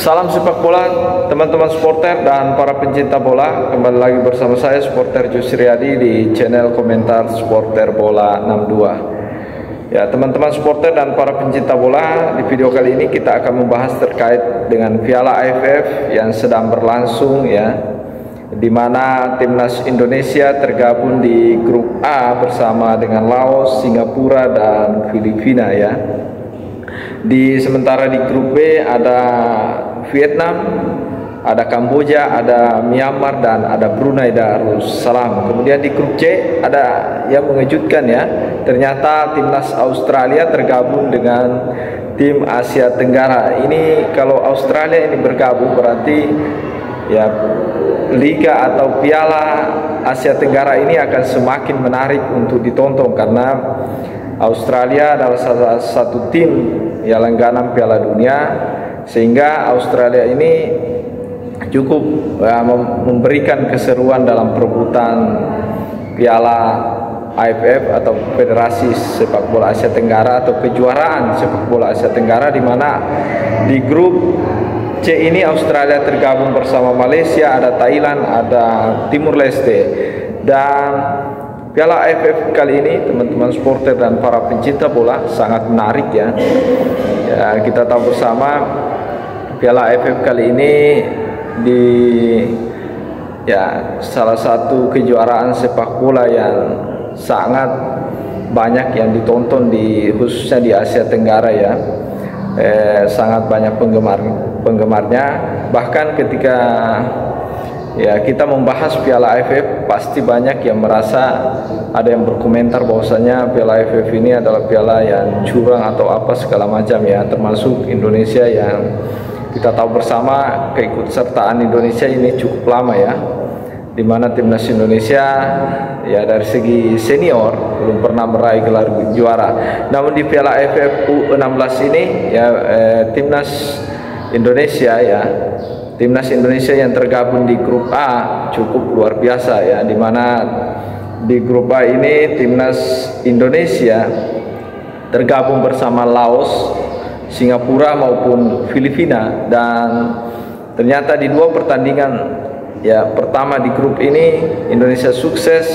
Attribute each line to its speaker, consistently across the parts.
Speaker 1: Salam sepak bola teman-teman supporter dan para pencinta bola. Kembali lagi bersama saya supporter Jusriadi di channel komentar supporter bola 62. Ya teman-teman supporter dan para pencinta bola, di video kali ini kita akan membahas terkait dengan Piala AFF yang sedang berlangsung ya, di mana timnas Indonesia tergabung di grup A bersama dengan Laos, Singapura dan Filipina ya. Sementara di grup B ada Vietnam, ada Kamboja, ada Myanmar dan ada Brunei Darussalam. Kemudian di grup C ada yang mengejutkan ya, ternyata timnas Australia tergabung dengan tim Asia Tenggara. Ini kalau Australia ini bergabung berarti ya Liga atau Piala Asia Tenggara ini akan semakin menarik untuk ditonton, karena Australia adalah salah satu tim yang langganan Piala Dunia, sehingga Australia ini cukup memberikan keseruan dalam perebutan Piala AFF atau Federasi Sepak Bola Asia Tenggara atau kejuaraan sepak bola Asia Tenggara, di mana di grup C ini Australia tergabung bersama Malaysia, ada Thailand, ada Timur Leste. Dan Piala AFF kali ini teman-teman supporter dan para pencinta bola sangat menarik ya. Kita tahu bersama Piala AFF kali ini salah satu kejuaraan sepak bola yang sangat banyak yang ditonton khususnya di Asia Tenggara ya. Sangat banyak penggemarnya. Bahkan ketika kita membahas Piala AFF, pasti banyak yang merasa, ada yang berkomentar bahwasanya Piala AFF ini adalah piala yang curang atau apa segala macam ya, termasuk Indonesia yang kita tahu bersama keikutsertaan Indonesia ini cukup lama ya, di mana timnas Indonesia ya dari segi senior belum pernah meraih gelar juara. Namun di Piala AFF U16 ini ya timnas Indonesia yang tergabung di grup A cukup luar biasa ya, di mana di grup A ini timnas Indonesia tergabung bersama Laos, Singapura maupun Filipina. Dan ternyata di dua pertandingan ya pertama di grup ini Indonesia sukses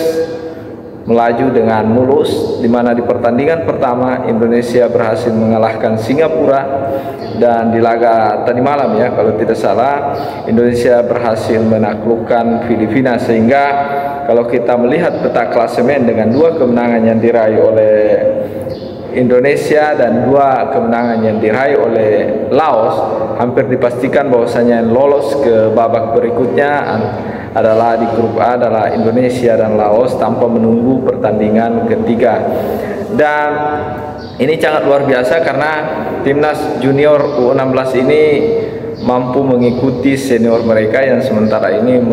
Speaker 1: melaju dengan mulus, di mana di pertandingan pertama Indonesia berhasil mengalahkan Singapura, dan di laga tadi malam ya kalau tidak salah Indonesia berhasil menaklukkan Filipina. Sehingga kalau kita melihat peta klasemen dengan dua kemenangan yang diraih oleh Indonesia dan dua kemenangan yang diraih oleh Laos, hampir dipastikan bahwasanya yang lolos ke babak berikutnya adalah di grup A adalah Indonesia dan Laos tanpa menunggu pertandingan ketiga. Dan ini sangat luar biasa karena timnas junior U16 ini mampu mengikuti senior mereka yang sementara ini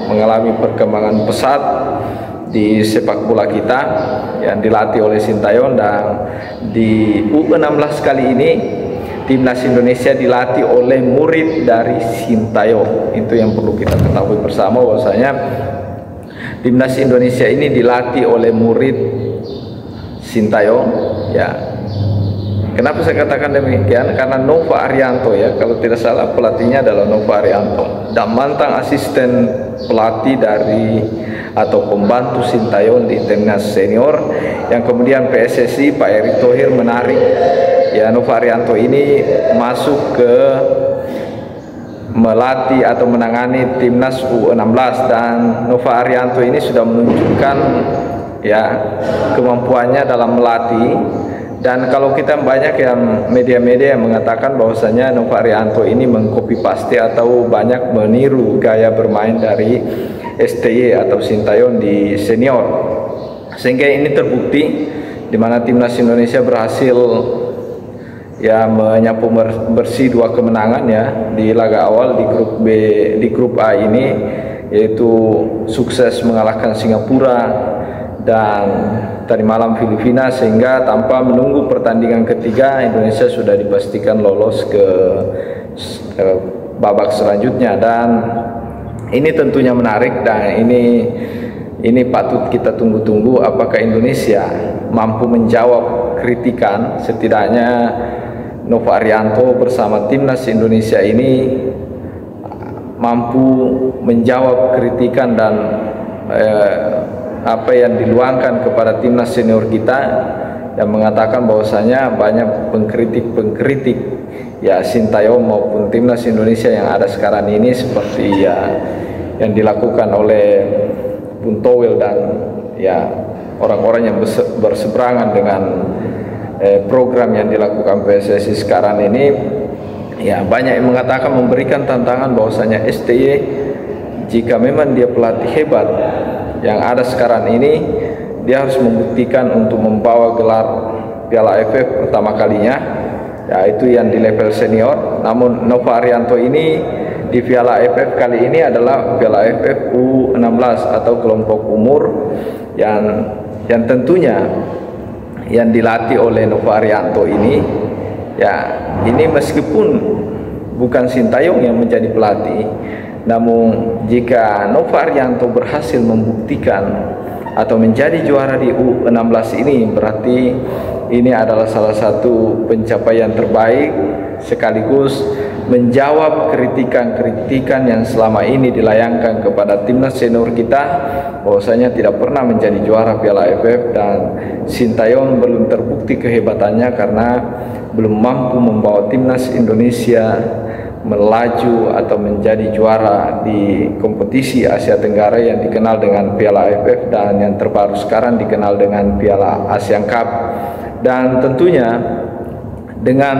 Speaker 1: mengalami perkembangan pesat di sepak bola kita yang dilatih oleh Sintayong. Dan di U16 kali ini timnas Indonesia dilatih oleh murid dari Sintayong. Itu yang perlu kita ketahui bersama, bahwasanya timnas Indonesia ini dilatih oleh murid Sintayong ya. Kenapa saya katakan demikian? Karena Nova Arianto ya, kalau tidak salah pelatihnya adalah Nova Arianto, dan mantan asisten pelatih dari atau pembantu Sintayong di timnas senior, yang kemudian PSSI Pak Erick Thohir menarik ya Nova Arianto ini masuk ke melatih atau menangani timnas U16. Dan Nova Arianto ini sudah menunjukkan ya kemampuannya dalam melatih. Dan kalau kita banyak yang media-media yang mengatakan bahwasanya Nova Arianto ini mengcopy paste atau banyak meniru gaya bermain dari STY atau Sintayong di senior, sehingga ini terbukti di mana timnas Indonesia berhasil ya menyapu bersih dua kemenangan ya di laga awal di grup B. Di grup A ini yaitu sukses mengalahkan Singapura dan tadi malam Filipina, sehingga tanpa menunggu pertandingan ketiga Indonesia sudah dipastikan lolos ke babak selanjutnya. Dan ini tentunya menarik, dan ini patut kita tunggu-tunggu apakah Indonesia mampu menjawab kritikan. Setidaknya Nova Arianto bersama timnas Indonesia ini mampu menjawab kritikan dan apa yang diluangkan kepada timnas senior kita, yang mengatakan bahwasanya banyak pengkritik ya Sintayong maupun timnas Indonesia yang ada sekarang ini, seperti ya yang dilakukan oleh Bung Towel dan ya orang-orang yang berseberangan dengan program yang dilakukan PSSI sekarang ini. Ya, banyak yang mengatakan, memberikan tantangan bahwasanya STY jika memang dia pelatih hebat yang ada sekarang ini, dia harus membuktikan untuk membawa gelar Piala AFF pertama kalinya, yaitu yang di level senior. Namun Nova Arianto ini di Piala AFF kali ini adalah Piala AFF U16 atau kelompok umur yang tentunya yang dilatih oleh Nova Arianto ini, ya ini meskipun bukan Sintayong yang menjadi pelatih, namun jika Nova Arianto berhasil membuktikan atau menjadi juara di U16 ini, berarti ini adalah salah satu pencapaian terbaik, sekaligus menjawab kritikan-kritikan yang selama ini dilayangkan kepada timnas senior kita, bahwasanya tidak pernah menjadi juara Piala AFF, dan Sintayong belum terbukti kehebatannya karena belum mampu membawa timnas Indonesia melaju atau menjadi juara di kompetisi Asia Tenggara yang dikenal dengan Piala AFF dan yang terbaru sekarang dikenal dengan Piala Asian Cup. Dan tentunya dengan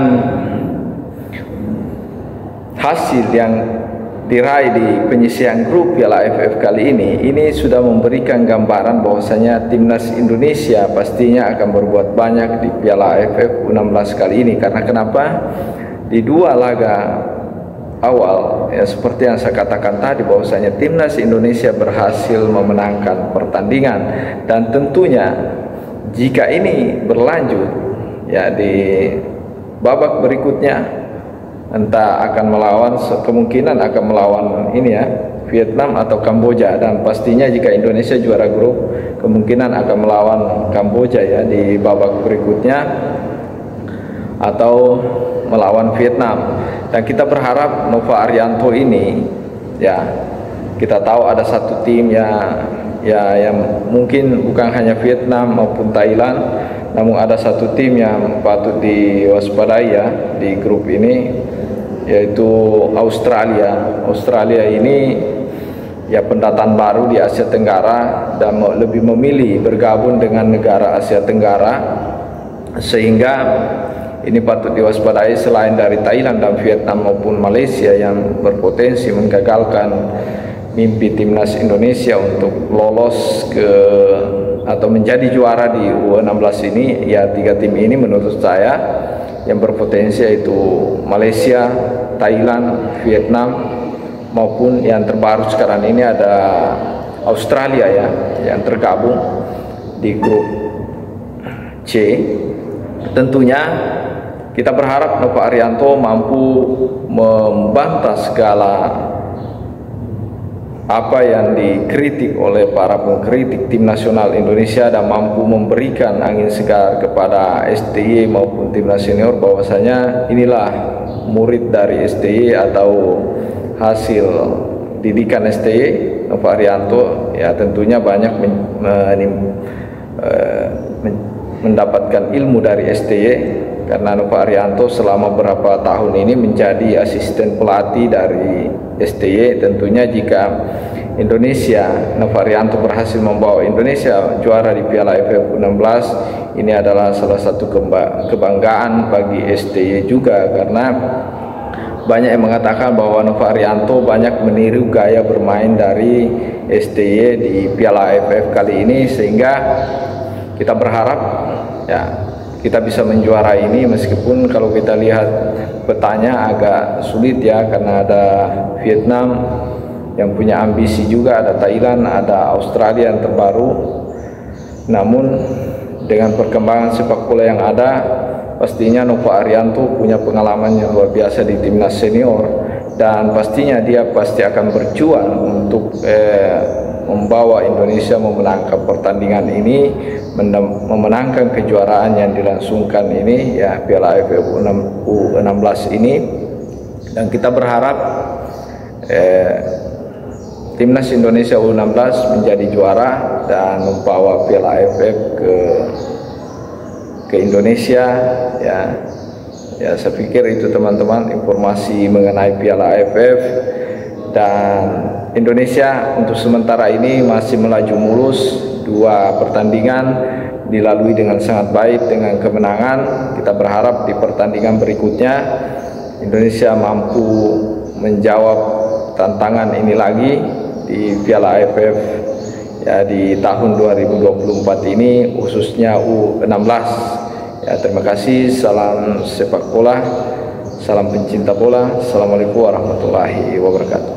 Speaker 1: hasil yang diraih di penyisihan grup Piala AFF kali ini sudah memberikan gambaran bahwasanya timnas Indonesia pastinya akan berbuat banyak di Piala AFF U16 kali ini. Karena kenapa? Di dua laga awal, ya seperti yang saya katakan tadi, bahwasanya timnas Indonesia berhasil memenangkan pertandingan, dan tentunya jika ini berlanjut ya di babak berikutnya, entah akan melawan, kemungkinan akan melawan ini ya Vietnam atau Kamboja, dan pastinya jika Indonesia juara grup kemungkinan akan melawan Kamboja ya di babak berikutnya atau melawan Vietnam. Dan kita berharap Nova Arianto ini, ya kita tahu ada satu tim yang mungkin bukan hanya Vietnam maupun Thailand, namun ada satu tim yang patut diwaspadai ya di grup ini, yaitu Australia. Australia ini ya pendatang baru di Asia Tenggara dan lebih memilih bergabung dengan negara Asia Tenggara, sehingga ini patut diwaspadai selain dari Thailand dan Vietnam maupun Malaysia yang berpotensi menggagalkan mimpi timnas Indonesia untuk lolos ke atau menjadi juara di U16 ini. Ya tiga tim ini menurut saya yang berpotensi, yaitu Malaysia, Thailand, Vietnam, maupun yang terbaru sekarang ini ada Australia ya yang tergabung di grup C. Tentunya kita berharap Nova Arianto mampu membantah segala apa yang dikritik oleh para pengkritik tim nasional Indonesia dan mampu memberikan angin segar kepada STY maupun timnas senior, bahwasanya inilah murid dari STY atau hasil didikan STY Nova Arianto. Ya tentunya banyak mendapatkan ilmu dari STY, karena Nova Arianto selama beberapa tahun ini menjadi asisten pelatih dari STY. Tentunya jika Indonesia, Nova Arianto berhasil membawa Indonesia juara di Piala AFF U16, ini adalah salah satu kebanggaan bagi STY juga, karena banyak yang mengatakan bahwa Nova Arianto banyak meniru gaya bermain dari STY di Piala AFF kali ini, sehingga kita berharap ya kita bisa menjuara ini, meskipun kalau kita lihat petanya agak sulit ya, karena ada Vietnam yang punya ambisi juga, ada Thailand, ada Australia yang terbaru. Namun dengan perkembangan sepak bola yang ada, pastinya Nova Arianto punya pengalaman yang luar biasa di timnas senior, dan pastinya dia pasti akan berjuang untuk membawa Indonesia memenangkan pertandingan ini, memenangkan kejuaraan yang dilangsungkan ini ya, Piala AFF U16 ini. Dan kita berharap timnas Indonesia U16 menjadi juara dan membawa Piala AFF ke Indonesia ya. Ya, saya pikir itu teman-teman informasi mengenai Piala AFF. Dan Indonesia untuk sementara ini masih melaju mulus, 2 pertandingan dilalui dengan sangat baik dengan kemenangan. Kita berharap di pertandingan berikutnya Indonesia mampu menjawab tantangan ini lagi di Piala AFF ya di tahun 2024 ini, khususnya U16. Ya, terima kasih. Salam sepak bola, salam pencinta bola. Assalamualaikum warahmatullahi wabarakatuh.